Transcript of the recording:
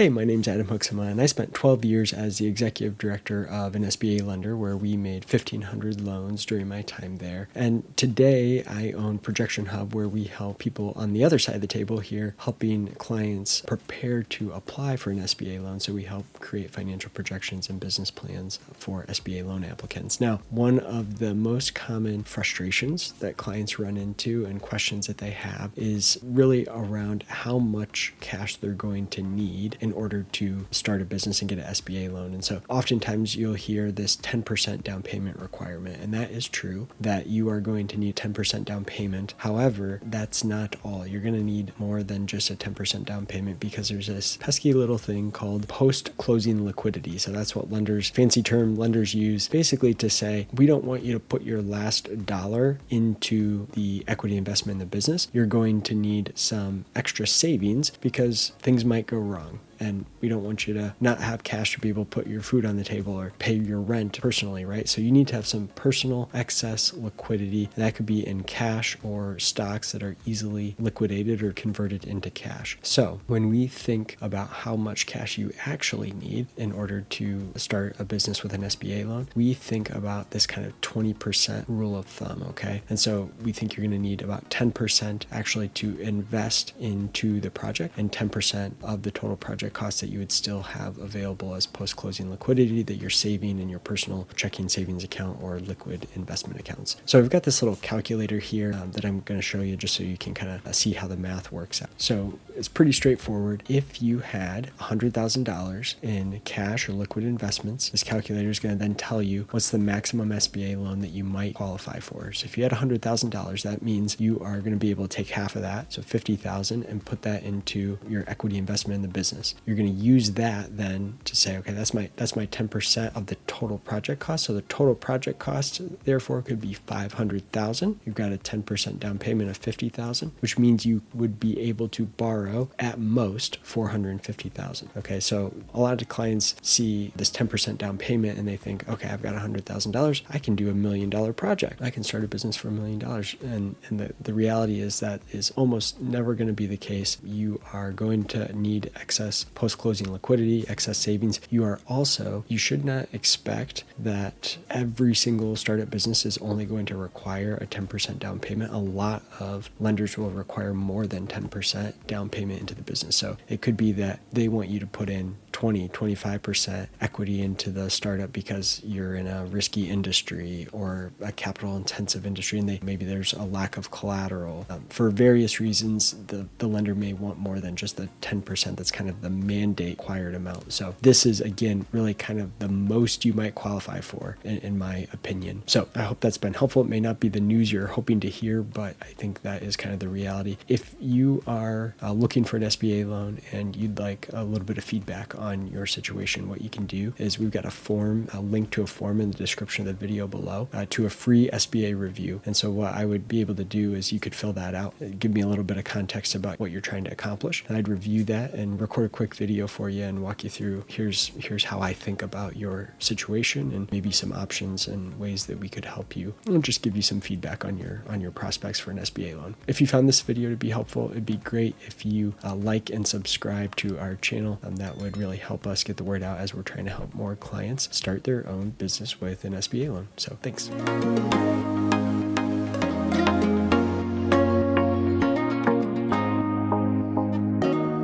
Hey, my name's Adam Huxama, and I spent 12 years as the executive director of an SBA lender where we made 1,500 loans during my time there. And today I own ProjectionHub, where we help people on the other side of the table here, helping clients prepare to apply for an SBA loan. So we help create financial projections and business plans for SBA loan applicants. Now, one of the most common frustrations that clients run into and questions that they have is really around how much cash they're going to need in order to start a business and get an SBA loan. And so oftentimes you'll hear this 10% down payment requirement, and that is true that you are going to need 10% down payment. However, that's not all. You're going to need more than just a 10% down payment because there's this pesky little thing called post-closing liquidity. So that's what fancy term lenders use basically to say, we don't want you to put your last dollar into the equity investment in the business. You're going to need some extra savings because things might go wrong. And we don't want you to not have cash to be able to put your food on the table or pay your rent personally, right? So you need to have some personal excess liquidity. That could be in cash or stocks that are easily liquidated or converted into cash. So when we think about how much cash you actually need in order to start a business with an SBA loan, we think about this kind of 20% rule of thumb, okay? And so we think you're going to need about 10% actually to invest into the project and 10% of the total project costs that you would still have available as post-closing liquidity that you're saving in your personal checking savings account or liquid investment accounts. So I've got this little calculator here that I'm going to show you just so you can kind of see how the math works out. So it's pretty straightforward. If you had $100,000 in cash or liquid investments, this calculator is going to then tell you what's the maximum SBA loan that you might qualify for. So if you had $100,000, that means you are going to be able to take half of that, so $50,000, and put that into your equity investment in the business. You're going to use that then to say, okay, that's my 10% of the total project cost. So the total project cost, therefore, could be $500,000. You've got a 10% down payment of $50,000, which means you would be able to borrow at most $450,000. Okay, so a lot of clients see this 10% down payment and they think, okay, I've got $100,000. I can do $1 million project. I can start a business for $1 million. And the reality is that is almost never going to be the case. You are going to need excess post-closing liquidity, excess savings. You should not expect that every single startup business is only going to require a 10% down payment. A lot of lenders will require more than 10% down payment into the business. So it could be that they want you to put in 25% equity into the startup because you're in a risky industry or a capital intensive industry and maybe there's a lack of collateral. For various reasons, the lender may want more than just the 10% that's kind of the mandate required amount. So this is, again, really kind of the most you might qualify for in my opinion. So I hope that's been helpful. It may not be the news you're hoping to hear, but I think that is kind of the reality. If you are looking for an SBA loan and you'd like a little bit of feedback on your situation, what you can do is we've got a link to a form in the description of the video below to a free SBA review. And so what I would be able to do is you could fill that out, give me a little bit of context about what you're trying to accomplish, and I'd review that and record a quick video for you and walk you through here's how I think about your situation and maybe some options and ways that we could help you, and just give you some feedback on your prospects for an SBA loan. If you found this video to be helpful, it'd be great if you like and subscribe to our channel. That would really help us get the word out as we're trying to help more clients start their own business with an SBA loan. So thanks.